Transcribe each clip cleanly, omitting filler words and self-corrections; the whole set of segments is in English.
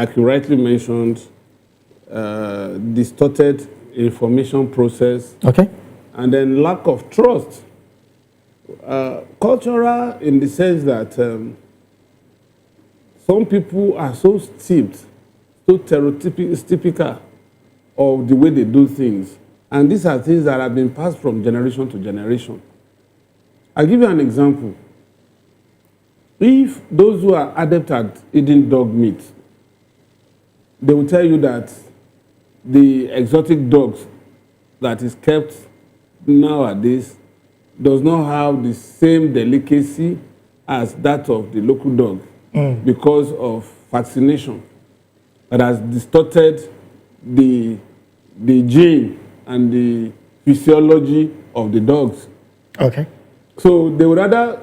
like you rightly mentioned, distorted information process, okay, and then lack of trust. Cultural in the sense that some people are so steeped, so stereotypical of the way they do things. And these are things that have been passed from generation to generation. I'll give you an example. If those who are adept at eating dog meat, they will tell you that the exotic dogs that is kept nowadays does not have the same delicacy as that of the local dog because of vaccination that has distorted the gene and the physiology of the dogs. Okay. So they would rather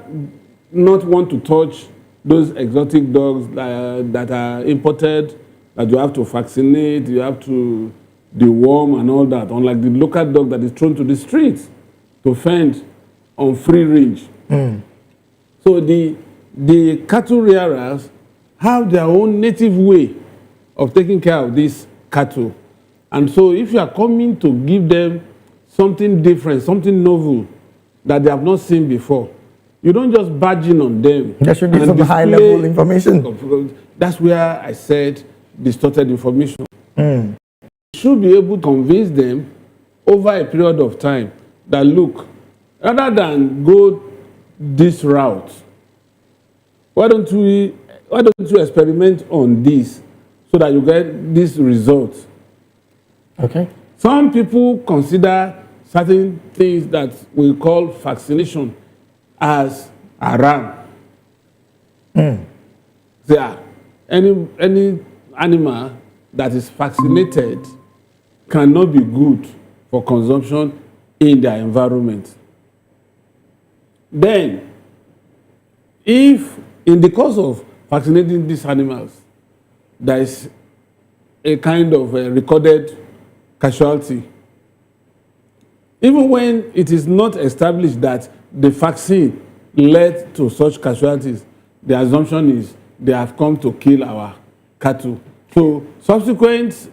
not want to touch those exotic dogs that are imported, that you have to vaccinate, you have to deworm and all that, unlike the local dog that is thrown to the streets to fend on free range. So the cattle rearers have their own native way of taking care of these cattle. And so if you are coming to give them something different, something novel that they have not seen before, you don't just barge in on them. There should be some high-level information. That's where I said distorted information. You should be able to convince them over a period of time that, look, rather than go this route, why don't you experiment on this so that you get this result? Okay. Some people consider certain things that we call vaccination as haram. Yeah, any animal that is vaccinated cannot be good for consumption in their environment. Then, if in the course of vaccinating these animals, there is a kind of a recorded casualty, even when it is not established that the vaccine led to such casualties, the assumption is they have come to kill our cattle. So subsequent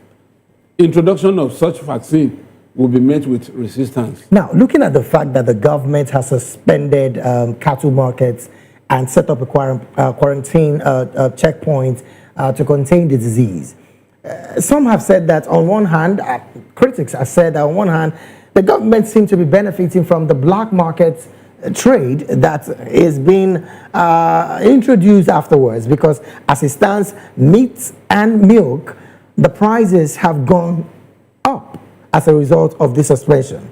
introduction of such vaccine will be met with resistance. Now, looking at the fact that the government has suspended cattle markets and set up a quarantine checkpoint to contain the disease, some have said that on one hand, critics have said that on one hand, the government seems to be benefiting from the black market trade that is being introduced afterwards, because as it stands, meat and milk, the prices have gone up as a result of this suspension.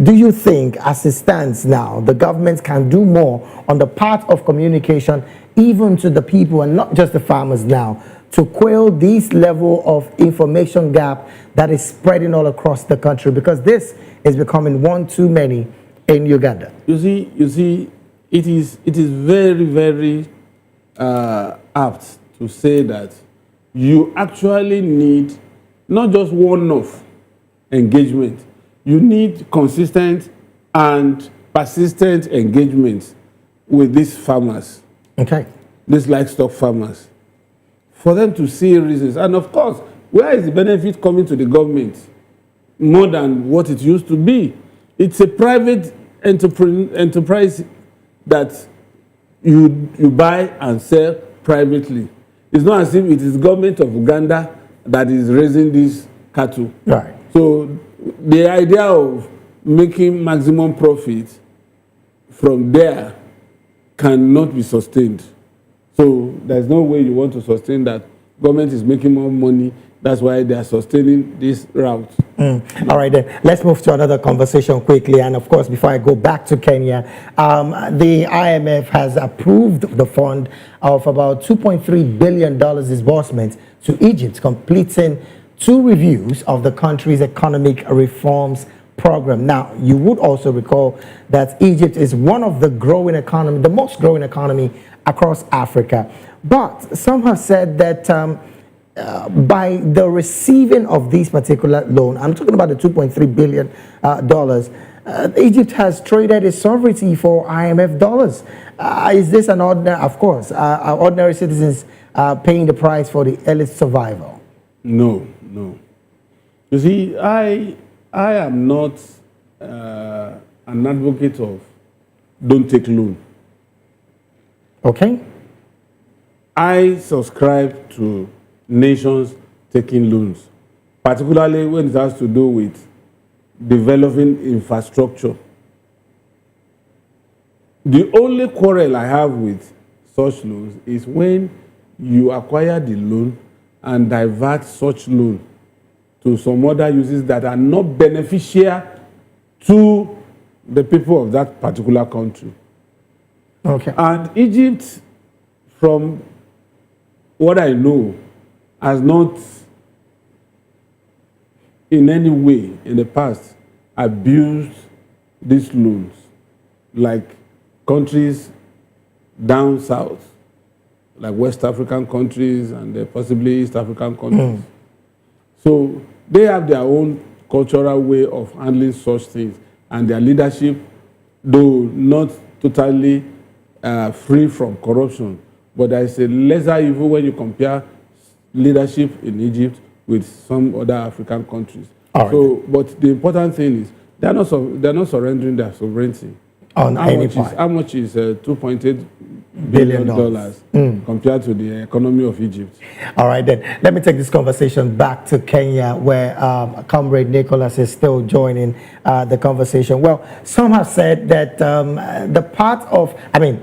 Do you think, as it stands now, the government can do more on the part of communication, even to the people and not just the farmers now, to quell this level of information gap that is spreading all across the country? Because this is becoming one too many in Uganda. You see, it is very, very apt to say that you actually need not just one-off engagement. You need consistent and persistent engagement with these farmers. Okay. These livestock farmers, for them to see reasons. And of course, where is the benefit coming to the government more than what it used to be? It's a private enterprise that you buy and sell privately. It's not as if it is government of Uganda that is raising these cattle. Right. So the idea of making maximum profit from there cannot be sustained. So there's no way you want to sustain that. Government is making more money. That's why they are sustaining this route. All right, then. Let's move to another conversation quickly. And of course, before I go back to Kenya, the IMF has approved the fund of about $2.3 billion disbursement to Egypt, completing 2 reviews of the country's economic reforms program. Now, you would also recall that Egypt is one of the growing economy, the most growing economy across Africa. But some have said that by the receiving of this particular loan, I'm talking about the $2.3 billion, Egypt has traded its sovereignty for IMF dollars. Is this an ordinary, of course, are ordinary citizens paying the price for the elite survival? No, no. You see, I am not an advocate of don't take loan. Okay. I subscribe to nations taking loans, particularly when it has to do with developing infrastructure. The only quarrel I have with such loans is when you acquire the loan and divert such loan to some other uses that are not beneficial to the people of that particular country. Okay. And Egypt, from what I know, has not in any way in the past abused these loans like countries down south, like West African countries and possibly East African countries. So they have their own cultural way of handling such things, and their leadership, though not totally free from corruption, but there is a lesser evil when you compare leadership in Egypt with some other African countries. All right. So, but the important thing is they're not surrendering their sovereignty. On any part. How much is $2.8 billion compared to the economy of Egypt? All right, then. Let me take this conversation back to Kenya, where Comrade Nicholas is still joining the conversation. Well, some have said that the part of,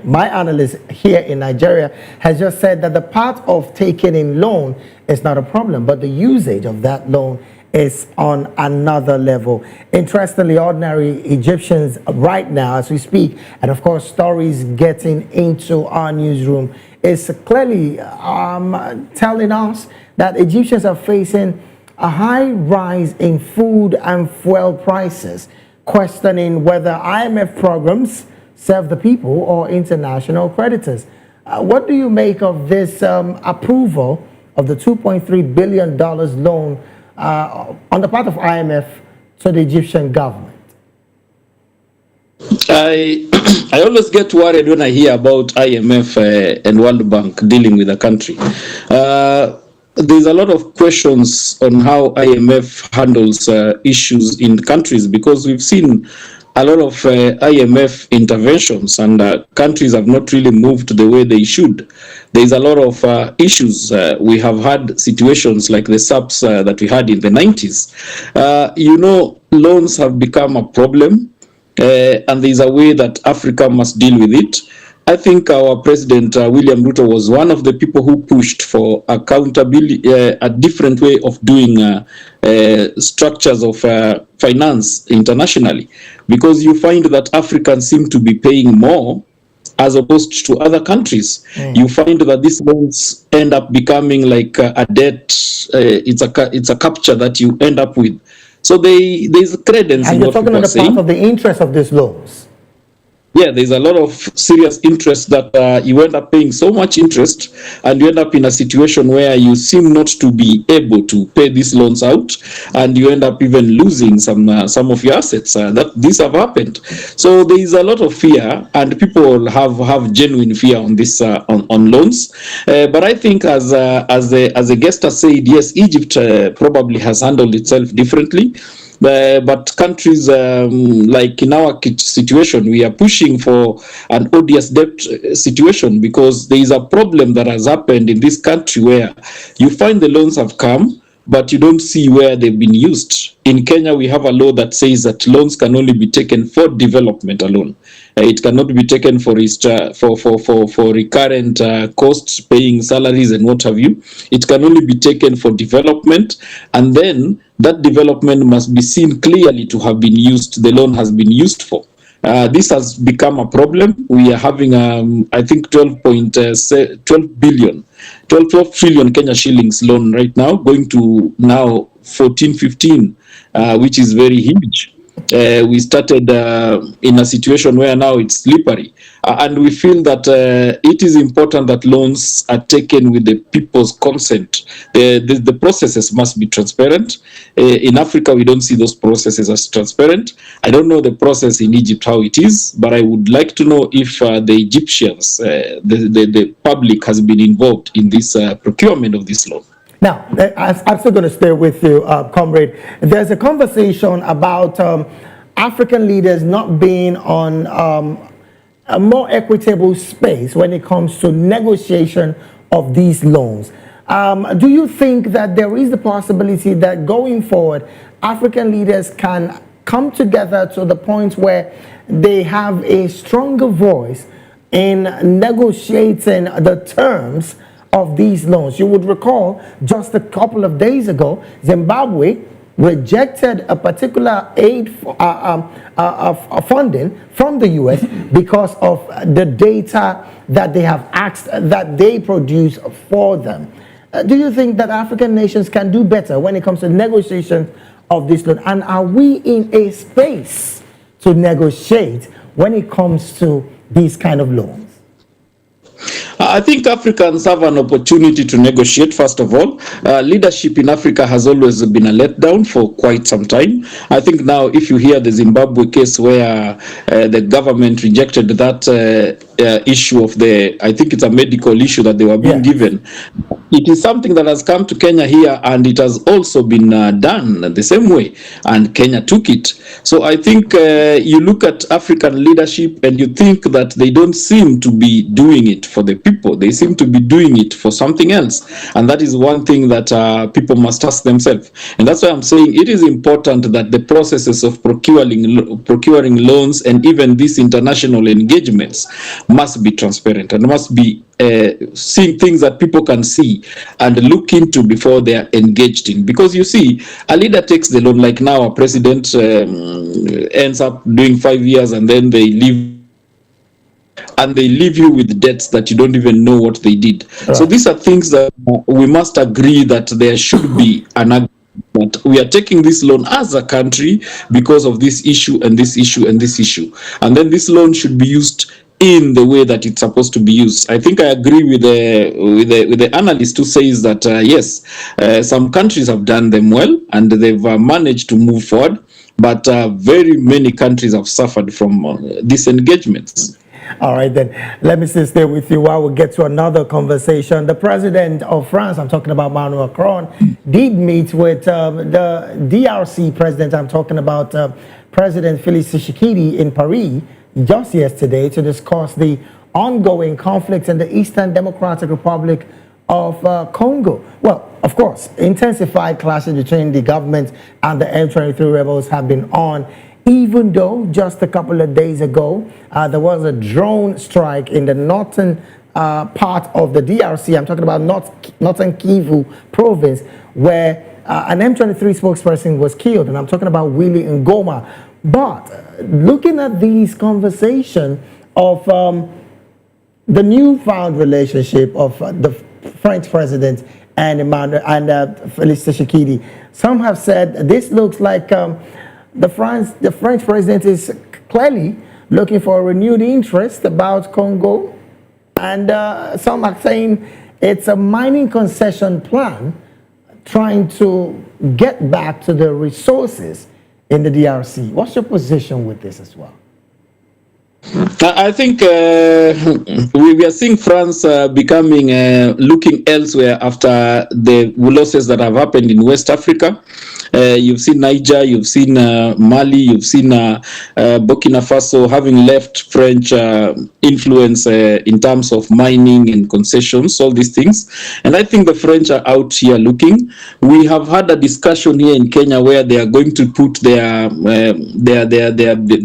my analyst here in Nigeria has just said that the part of taking in loan is not a problem, but the usage of that loan is on another level. Interestingly, ordinary Egyptians right now, as we speak, and of course, stories getting into our newsroom, is clearly telling us that Egyptians are facing a high rise in food and fuel prices, questioning whether IMF programs serve the people or international creditors. What do you make of this approval of the $2.3 billion loan on the part of IMF to the Egyptian government? I always get worried when I hear about IMF and World Bank dealing with a country. There's a lot of questions on how IMF handles issues in countries, because we've seen a lot of IMF interventions, and countries have not really moved the way they should. There's a lot of issues. We have had situations like the SAPs that we had in the 90s. Loans have become a problem, and there's a way that Africa must deal with it. I think our President William Ruto was one of the people who pushed for accountability, a different way of doing structures of finance internationally, because you find that Africans seem to be paying more as opposed to other countries. You find that these loans end up becoming like a debt. It's a capture that you end up with. So there's credence and in you're what talking people on are the part saying. of the interest of these loans. Yeah, there's a lot of serious interest that you end up paying so much interest, and you end up in a situation where you seem not to be able to pay these loans out, and you end up even losing some of your assets. That these have happened. So there is a lot of fear, and people have genuine fear on this on loans. But I think as the guest has said, yes, Egypt probably has handled itself differently. But countries like in our situation, we are pushing for an odious debt situation, because there is a problem that has happened in this country where you find the loans have come, but you don't see where they've been used. In Kenya, we have a law that says that loans can only be taken for development alone. It cannot be taken for recurrent costs, paying salaries and what have you. It can only be taken for development, and then that development must be seen clearly to have been used, the loan has been used for. This has become a problem. We are having, I think, 12 trillion Kenya shillings loan right now, going to now 14, 15, which is very huge. we started in a situation where now it's slippery. And we feel that it is important that loans are taken with the people's consent. The processes must be transparent. In Africa, we don't see those processes as transparent. I don't know the process in Egypt, how it is, but I would like to know if the Egyptians, the public has been involved in this procurement of this loan. Now, I'm still going to stay with you, comrade. There's a conversation about African leaders not being on a more equitable space when it comes to negotiation of these loans. Do you think that there is the possibility that going forward, African leaders can come together to the point where they have a stronger voice in negotiating the terms of these loans? You would recall just a couple of days ago, Zimbabwe rejected a particular aid funding from the US because of the data that they have asked that they produce for them. Do you think that African nations can do better when it comes to negotiation of this loan? And are we in a space to negotiate when it comes to these kind of loans? I think Africans have an opportunity to negotiate, first of all. Leadership in Africa has always been a letdown for quite some time. I think now, if you hear the Zimbabwe case where the government rejected that issue of I think it's a medical issue that they were being given. It is something that has come to Kenya here, and it has also been done the same way, and Kenya took it. So I think you look at African leadership and you think that they don't seem to be doing it for the people. They seem to be doing it for something else. And that is one thing that people must ask themselves. And that's why I'm saying it is important that the processes of procuring loans and even these international engagements must be transparent and must be seeing things that people can see and look into before they are engaged in. Because you see, a leader takes the loan, like now a president ends up doing 5 years and then they leave. And they leave you with debts that you don't even know what they did. Right. So these are things that we must agree that there should be an agreement. But we are taking this loan as a country because of this issue and this issue and this issue. And then this loan should be used in the way that it's supposed to be used. I think I agree with the analyst who says that yes, some countries have done them well and they've managed to move forward, but very many countries have suffered from these engagements. All right, then let me stay with you while we get to another conversation. The president of France, I'm talking about Emmanuel Macron, did meet with the DRC president. I'm talking about President Félix Tshisekedi in Paris just yesterday to discuss the ongoing conflict in the Eastern Democratic Republic of Congo. Well, of course, intensified clashes between the government and the M23 rebels have been on, even though just a couple of days ago, there was a drone strike in the northern part of the DRC. I'm talking about northern Kivu province, where an M23 spokesperson was killed, and I'm talking about Willy Ngoma. But looking at these conversations of the newfound relationship of the French president and Félix Tshisekedi, some have said this looks like the French president is clearly looking for a renewed interest about Congo, and some are saying it's a mining concession plan trying to get back to the resources in the DRC. What's your position with this as well? I think we are seeing France becoming looking elsewhere after the losses that have happened in West Africa. You've seen Niger, you've seen Mali, you've seen Burkina Faso having left French influence in terms of mining and concessions, all these things. And I think the French are out here looking. We have had a discussion here in Kenya where they are going to put their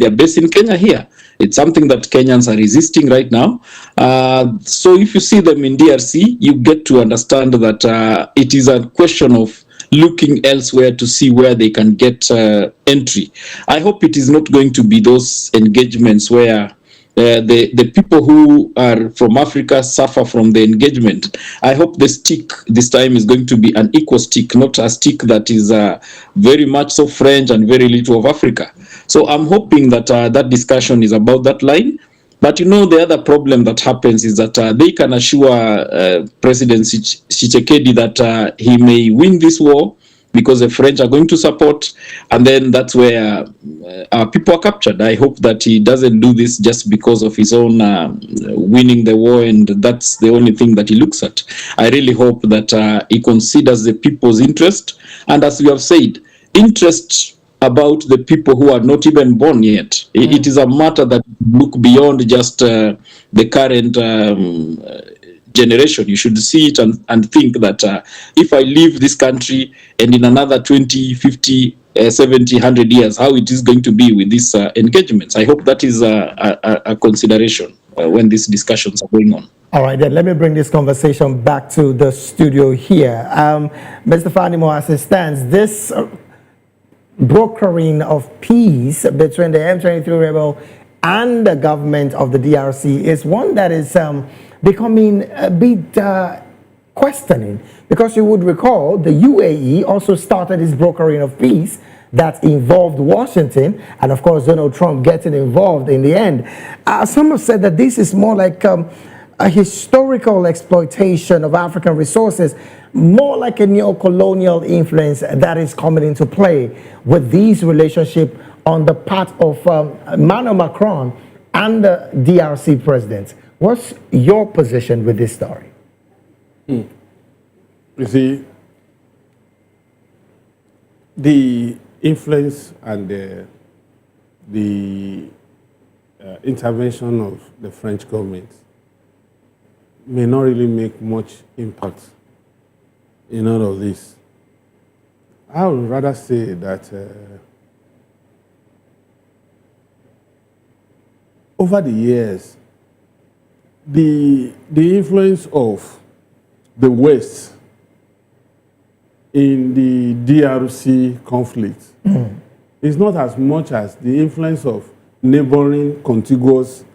base in Kenya here. It's something that Kenyans are resisting right now. So if you see them in DRC, you get to understand that it is a question of looking elsewhere to see where they can get entry. I hope it is not going to be those engagements where the people who are from Africa suffer from the engagement. I hope the stick this time is going to be an equal stick, not a stick that is very much so French and very little of Africa. So I'm hoping that that discussion is about that line. But the other problem that happens is that they can assure President Tshisekedi that he may win this war because the French are going to support, and then that's where our people are captured. I hope that he doesn't do this just because of his own winning the war, and that's the only thing that he looks at. I really hope that he considers the people's interest, and as we have said, interest about the people who are not even born yet. It is a matter that look beyond just the current generation. You should see it and think that if I leave this country and in another 20, 50, 70, 100 years, how it is going to be with these engagements. I hope that is a consideration when these discussions are going on. All right, then let me bring this conversation back to the studio here. Mr. Fanimo, as it stands, this brokering of peace between the M23 rebel and the government of the DRC is one that is becoming a bit questioning, because you would recall the UAE also started this brokering of peace that involved Washington and of course Donald Trump getting involved in the end. Some have said that this is more like a historical exploitation of African resources, more like a neo-colonial influence that is coming into play with these relationships on the part of Emmanuel Macron and the DRC president. What's your position with this story? You see, the influence and the intervention of the French government may not really make much impact in all of this. I would rather say that over the years, the influence of the West in the DRC conflict is not as much as the influence of neighboring contiguous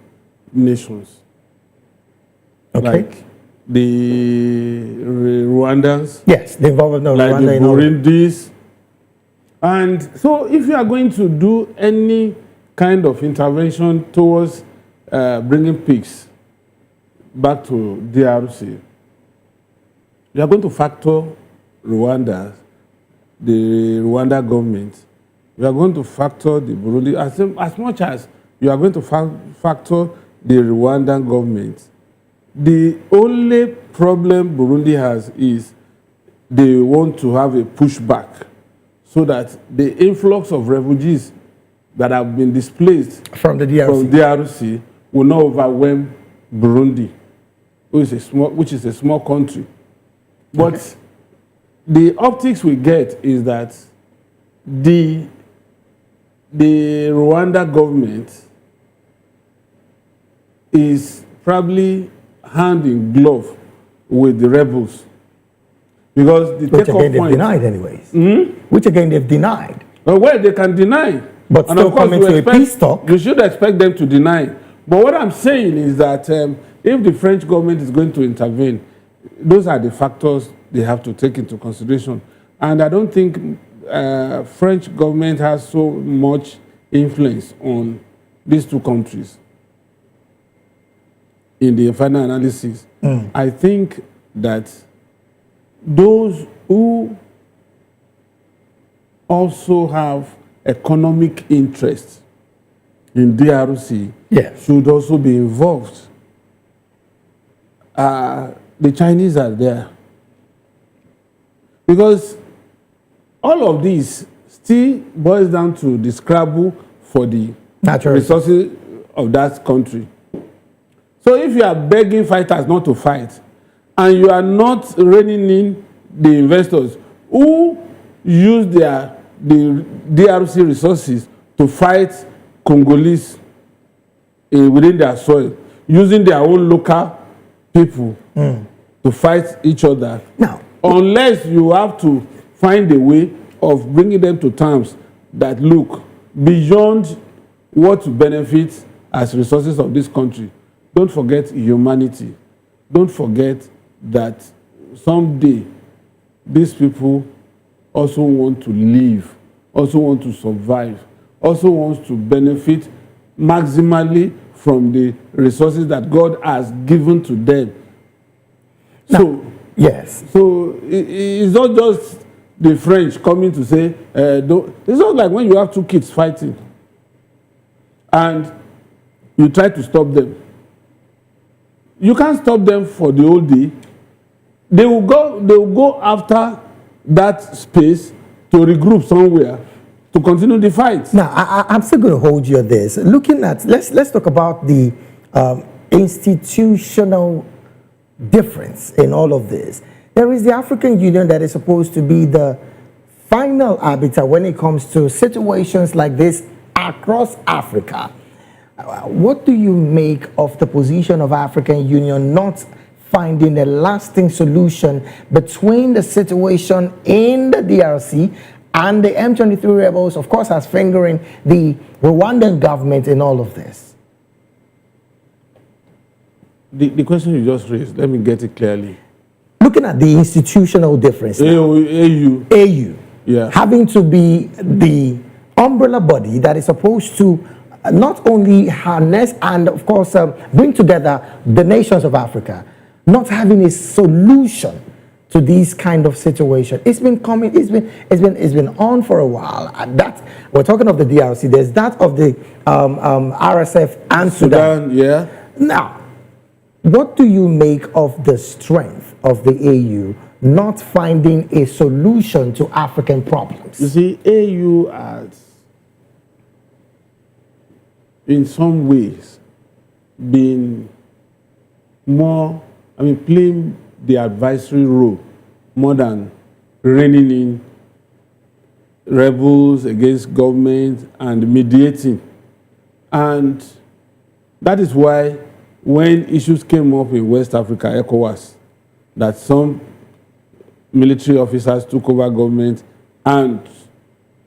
nations. Okay. Like the Rwandans. Yes, the involvement of like Rwanda the in all. Burundis. And so if you are going to do any kind of intervention towards bringing peace back to DRC, you are going to factor Rwanda, the Rwanda government. You are going to factor the Burundi, as much as you are going to factor the Rwandan government. The only problem Burundi has is they want to have a pushback so that the influx of refugees that have been displaced From the DRC. will not overwhelm Burundi, which is a small country. But Okay. the optics we get is that the Rwanda government is probably hand in glove with the rebels, because the Which takeoff again they've point. denied anyways. Which again they've denied. Well, they can deny, But and still of course coming you to a expect- peace talk. You should expect them to deny. But what I'm saying is that if the French government is going to intervene, those are the factors they have to take into consideration. And I don't think French government has so much influence on these two countries in the final analysis. I think that those who also have economic interest in DRC Yes. should also be involved. The Chinese are there. Because all of this still boils down to the scrabble for the Natural resources of that country. So if you are begging fighters not to fight, and you are not reining in the investors who use the DRC resources to fight Congolese within their soil, using their own local people to fight each other. Now, Unless you have to find a way of bringing them to terms that look beyond what benefits as resources of this country. Don't forget humanity. Don't forget that someday these people also want to live, also want to survive, also wants to benefit maximally from the resources that God has given to them. So, yes. so it's not just the French coming to say, don't. It's not like when you have two kids fighting and you try to stop them. You can't stop them for the whole day. They will go after that space to regroup somewhere to continue the fight. Now, I'm still going to hold you at this. Looking at, let's talk about the institutional difference in all of this. There is the African Union that is supposed to be the final arbiter when it comes to situations like this across Africa. What do you make of the position of African Union not finding a lasting solution between the situation in the DRC and the M23 rebels, of course, as fingering the Rwandan government in all of this? The question you just raised, let me get it clearly. Looking at the institutional difference now, AU, yeah, having to be the umbrella body that is supposed to not only harness and, of course, bring together the nations of Africa, not having a solution to these kind of situations. It's been coming. It's been on for a while. And that we're talking of the DRC. There's that of the RSF and Sudan. Yeah. Now, what do you make of the strength of the AU not finding a solution to African problems? You see, AU has, in some ways, been more, playing the advisory role more than reining in rebels against government and mediating. And that is why when issues came up in West Africa, ECOWAS, that some military officers took over government and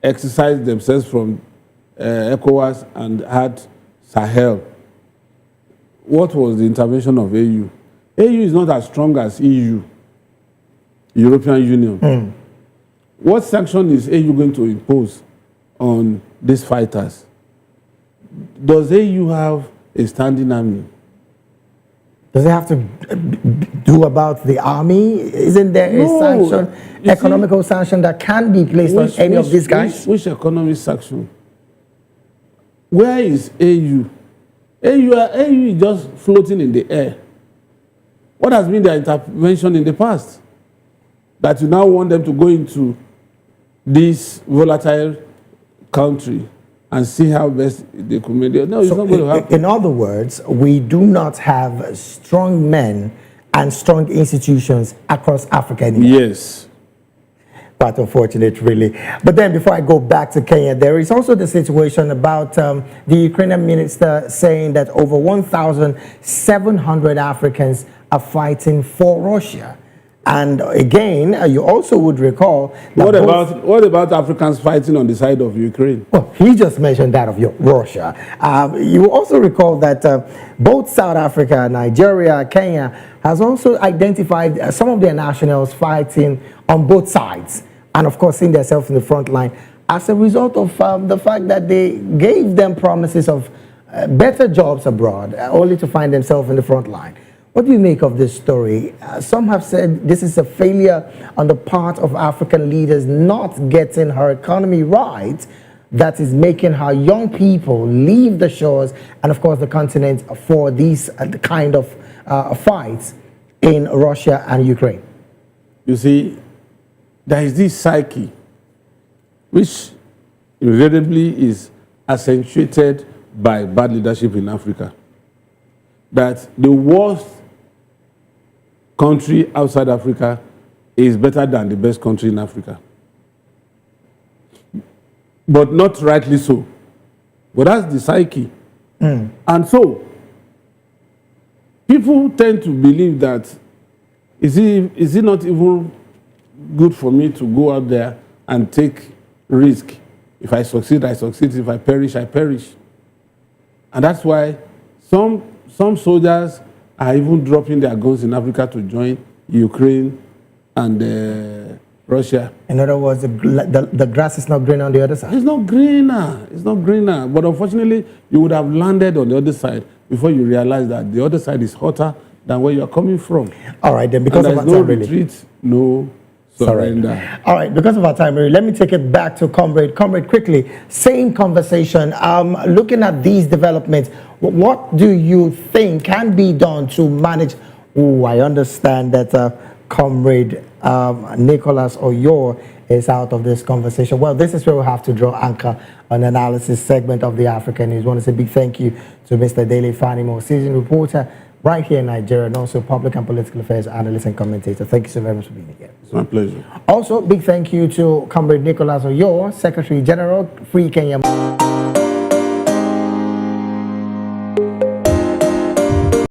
exercised themselves from ECOWAS and had Sahel. What was the intervention of AU? AU is not as strong as EU, European Union. What sanction is AU going to impose on these fighters? Does AU have a standing army? Does it have to do about the army? Isn't there a sanction, economical sanction that can be placed on any of these guys? Which economic sanction? Where is AU? AU is just floating in the air. What has been their intervention in the past? That you now want them to go into this volatile country and see how best they could make it. No, it's not going to happen. In other words, we do not have strong men and strong institutions across Africa anymore. Yes. Quite unfortunate, really. But then before I go back to Kenya, there is also the situation about the Ukrainian minister saying that over 1,700 Africans are fighting for Russia. And again, you also would recall that what about Africans fighting on the side of Ukraine? Well, he just mentioned that of Russia. You also recall that both South Africa, Nigeria, Kenya has also identified some of their nationals fighting on both sides, and of course seeing themselves in the front line as a result of the fact that they gave them promises of better jobs abroad, only to find themselves in the front line. What do you make of this story? Some have said this is a failure on the part of African leaders not getting her economy right that is making her young people leave the shores and, of course, the continent for these kind of fights in Russia and Ukraine. You see, there is this psyche which invariably is accentuated by bad leadership in Africa. That the worst country outside Africa is better than the best country in Africa. But not rightly so. But that's the psyche. And so, people tend to believe that, is it not even good for me to go out there and take risk? If I succeed, I succeed. If I perish, I perish. And that's why some soldiers are even dropping their guns in Africa to join Ukraine and Russia. In other words, the grass is not green on the other side. It's not greener. It's not greener. But unfortunately, you would have landed on the other side before you realize that the other side is hotter than where you are coming from. All right, then, because and of there's our no time, really. retreat, no surrender. All right, because of our time, really, let me take it back to Comrade. Comrade, quickly, same conversation. Looking at these developments, what do you think can be done to manage? Oh, I understand that Comrade Nicholas Oyor is out of this conversation. Well, this is where we have to draw anchor on analysis segment of the African News. I want to say a big thank you to Mr. Dele Fanimo, seasoned reporter right here in Nigeria, and also public and political affairs analyst and commentator. Thank you so very much for being here. It's my pleasure. Also, big thank you to Comrade Nicholas Oyor, Secretary General, Free Kenya.